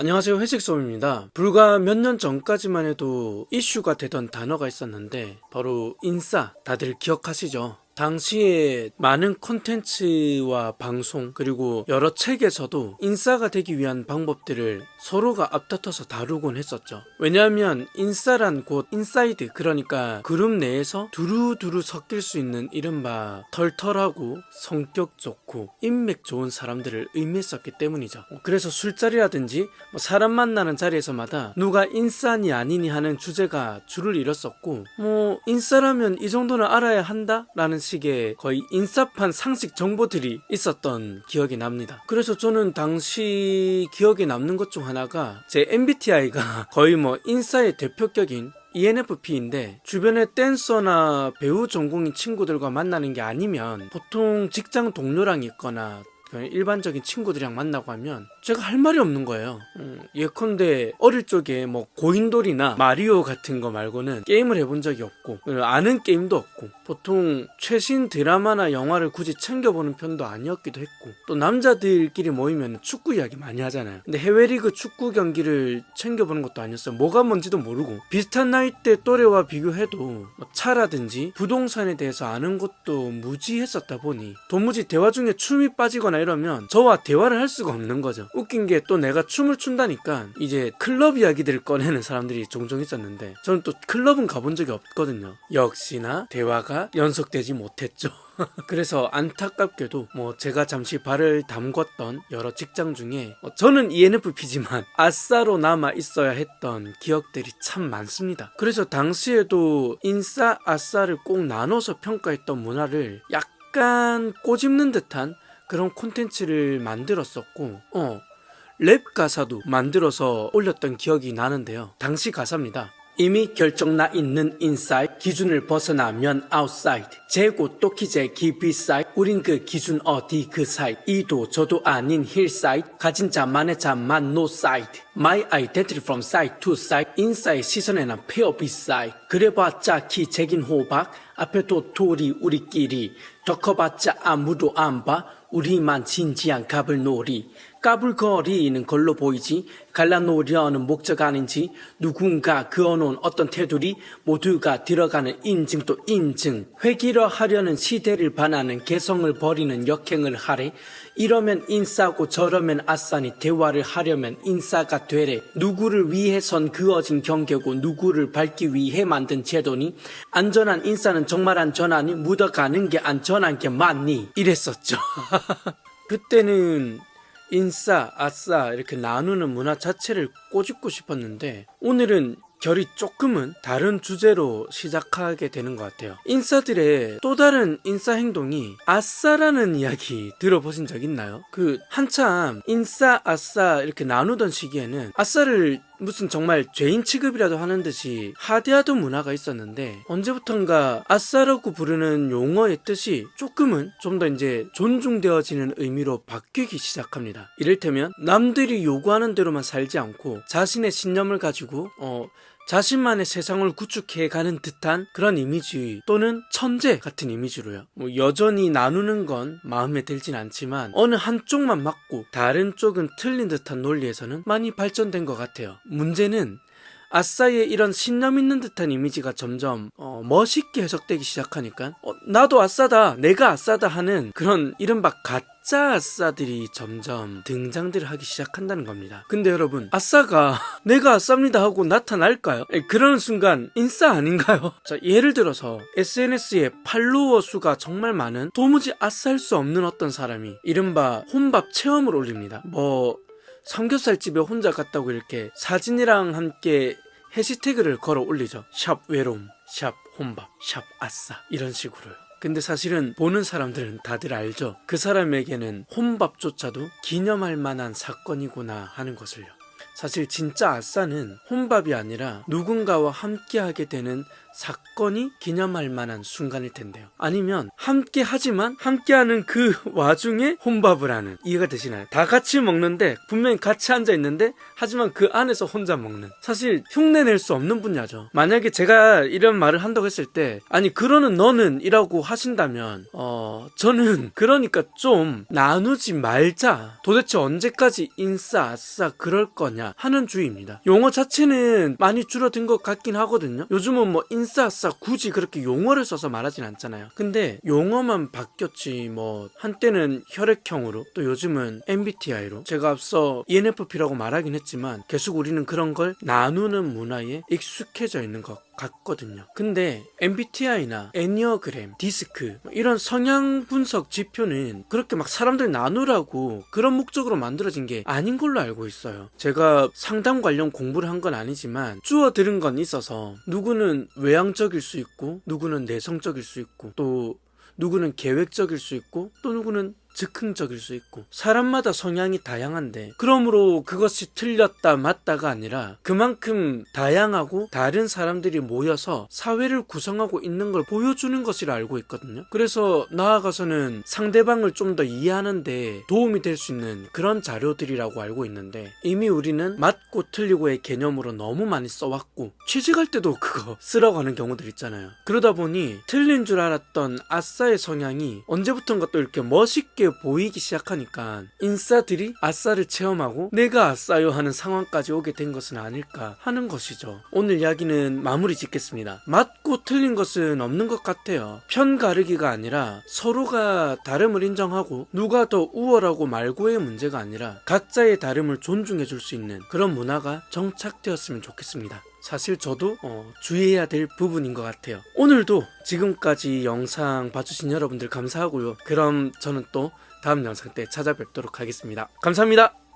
안녕하세요, 회식솜입니다. 불과 몇 년 전까지만 해도 이슈가 되던 단어가 있었는데 바로 인싸, 다들 기억하시죠? 당시에 많은 콘텐츠와 방송 그리고 여러 책에서도 인싸가 되기 위한 방법들을 서로가 앞다퉈서 다루곤 했었죠. 왜냐하면 인싸란 곧 인사이드, 그러니까 그룹 내에서 두루두루 섞일 수 있는 이른바 털털하고 성격 좋고 인맥 좋은 사람들을 의미했었기 때문이죠. 그래서 술자리라든지 사람 만나는 자리에서마다 누가 인싸니 아니니 하는 주제가 줄을 잃었었고, 인싸라면 이 정도는 알아야 한다? 라는 식의 거의 인싸판 상식 정보들이 있었던 기억이 납니다. 그래서 저는 당시 기억에 남는 것 중 하나가 제 MBTI가 거의 인싸의 대표격인 ENFP인데, 주변에 댄서나 배우 전공인 친구들과 만나는 게 아니면 보통 직장 동료랑 있거나 일반적인 친구들이랑 만나고 하면 제가 할 말이 없는 거예요. 예컨대 어릴 적에 고인돌이나 마리오 같은 거 말고는 게임을 해본 적이 없고 아는 게임도 없고 보통 최신 드라마나 영화를 굳이 챙겨보는 편도 아니었기도 했고, 또 남자들끼리 모이면 축구 이야기 많이 하잖아요. 근데 해외리그 축구 경기를 챙겨보는 것도 아니었어요. 뭐가 뭔지도 모르고 비슷한 나이대 또래와 비교해도 차라든지 부동산에 대해서 아는 것도 무지했었다 보니 도무지 대화 중에 춤이 빠지거나 이러면 저와 대화를 할 수가 없는 거죠. 웃긴 게 또 내가 춤을 춘다니까 이제 클럽 이야기들을 꺼내는 사람들이 종종 있었는데, 저는 또 클럽은 가본 적이 없거든요. 역시나 대화가 연속되지 못했죠. 그래서 안타깝게도 제가 잠시 발을 담궜던 여러 직장 중에 저는 ENFP지만 아싸로 남아 있어야 했던 기억들이 참 많습니다. 그래서 당시에도 인싸 아싸를 꼭 나눠서 평가했던 문화를 약간 꼬집는 듯한 그런 콘텐츠를 만들었었고, 랩 가사도 만들어서 올렸던 기억이 나는데요. 당시 가사입니다. 이미 결정 나 있는 인사이드, 기준을 벗어나면 아웃사이드, 재고 또 기재 기비사이드, 우린 그 기준 어디 그 사이드, 이도 저도 아닌 힐사이드, 가진 자만의 자만 노사이드, My identity from side to side, 인사의 시선에 난 페어 비사이드, 그래봤자 기재긴 호박, 앞에 도토리 우리끼리, 더 커봤자 아무도 안 봐, 우리만 진지한 갑을놀이, 까불거리는 걸로 보이지 갈라놓으려는 목적 아닌지, 누군가 그어놓은 어떤 테두리 모두가 들어가는 인증 또 인증, 회기러 하려는 시대를 반하는 개성을 버리는 역행을 하래. 이러면 인싸고 저러면 아싸니 대화를 하려면 인싸가 되래. 누구를 위해선 그어진 경계고 누구를 밟기 위해 만든 제도니, 안전한 인싸는 정말 안전하니 묻어가는 게 안전한 게 맞니, 이랬었죠. 그때는 인싸, 아싸 이렇게 나누는 문화 자체를 꼬집고 싶었는데, 오늘은 결이 조금은 다른 주제로 시작하게 되는 것 같아요. 인싸들의 또 다른 인싸 행동이 아싸라는 이야기 들어보신 적 있나요? 한참 인싸, 아싸 이렇게 나누던 시기에는 아싸를 무슨 정말 죄인 취급이라도 하는 듯이 하대하던 문화가 있었는데, 언제부턴가 아싸라고 부르는 용어의 뜻이 조금은 좀 더 이제 존중되어지는 의미로 바뀌기 시작합니다. 이를테면 남들이 요구하는 대로만 살지 않고 자신의 신념을 가지고 자신만의 세상을 구축해가는 듯한 그런 이미지, 또는 천재 같은 이미지로요. 여전히 나누는 건 마음에 들진 않지만 어느 한쪽만 맞고 다른 쪽은 틀린 듯한 논리에서는 많이 발전된 것 같아요. 문제는 아싸의 이런 신념 있는 듯한 이미지가 점점 멋있게 해석되기 시작하니까 나도 아싸다, 내가 아싸다 하는 그런 이른바 가짜 아싸들이 점점 등장들을 하기 시작한다는 겁니다. 근데 여러분, 아싸가 내가 아싸입니다 하고 나타날까요? 그러는 순간 인싸 아닌가요? 자, 예를 들어서 SNS에 팔로워 수가 정말 많은 도무지 아싸일 수 없는 어떤 사람이 이른바 혼밥 체험을 올립니다. 삼겹살집에 혼자 갔다고 이렇게 사진이랑 함께 해시태그를 걸어 올리죠. 샵 외로움, 샵 혼밥, 샵 아싸, 이런 식으로요. 근데 사실은 보는 사람들은 다들 알죠. 그 사람에게는 혼밥조차도 기념할 만한 사건이구나 하는 것을요. 사실 진짜 아싸는 혼밥이 아니라 누군가와 함께하게 되는 사건이 기념할 만한 순간일 텐데요. 아니면 함께 하지만 함께하는 그 와중에 혼밥을 하는, 이해가 되시나요? 다 같이 먹는데 분명히 같이 앉아 있는데 하지만 그 안에서 혼자 먹는, 사실 흉내낼 수 없는 분야죠. 만약에 제가 이런 말을 한다고 했을 때 아니 그러는 너는 이라고 하신다면 저는 그러니까 좀 나누지 말자, 도대체 언제까지 인싸 아싸 그럴 거냐 하는 주의입니다. 용어 자체는 많이 줄어든 것 같긴 하거든요. 요즘은 뭐 인싸 아싸 굳이 그렇게 용어를 써서 말하진 않잖아요. 근데 용어만 바뀌었지 뭐 한때는 혈액형으로, 또 요즘은 MBTI로, 제가 앞서 ENFP라고 말하긴 했지만 계속 우리는 그런 걸 나누는 문화에 익숙해져 있는 것 같거든요. 근데 MBTI나 애니어그램, 디스크 이런 성향 분석 지표는 그렇게 막 사람들 나누라고 그런 목적으로 만들어진 게 아닌 걸로 알고 있어요. 제가 상담 관련 공부를 한 건 아니지만 주워 들은 건 있어서, 누구는 외향적일 수 있고 누구는 내성적일 수 있고 또 누구는 계획적일 수 있고 또 누구는 즉흥적일 수 있고, 사람마다 성향이 다양한데 그러므로 그것이 틀렸다 맞다가 아니라 그만큼 다양하고 다른 사람들이 모여서 사회를 구성하고 있는 걸 보여주는 것이라 알고 있거든요. 그래서 나아가서는 상대방을 좀 더 이해하는데 도움이 될 수 있는 그런 자료들이라고 알고 있는데, 이미 우리는 맞고 틀리고의 개념으로 너무 많이 써왔고 취직할 때도 그거 쓰라고 하는 경우들 있잖아요. 그러다 보니 틀린 줄 알았던 아싸의 성향이 언제부턴가 또 이렇게 멋있게 보이기 시작하니까 인싸들이 아싸를 체험하고 내가 아싸요 하는 상황까지 오게 된 것은 아닐까 하는 것이죠. 오늘 이야기는 마무리 짓겠습니다. 맞고 틀린 것은 없는 것 같아요. 편 가르기가 아니라 서로가 다름을 인정하고 누가 더 우월하고 말고의 문제가 아니라 각자의 다름을 존중해 줄 수 있는 그런 문화가 정착되었으면 좋겠습니다. 사실 저도 주의해야 될 부분인 것 같아요. 오늘도 지금까지 영상 봐주신 여러분들 감사하고요. 그럼 저는 또 다음 영상 때 찾아뵙도록 하겠습니다. 감사합니다.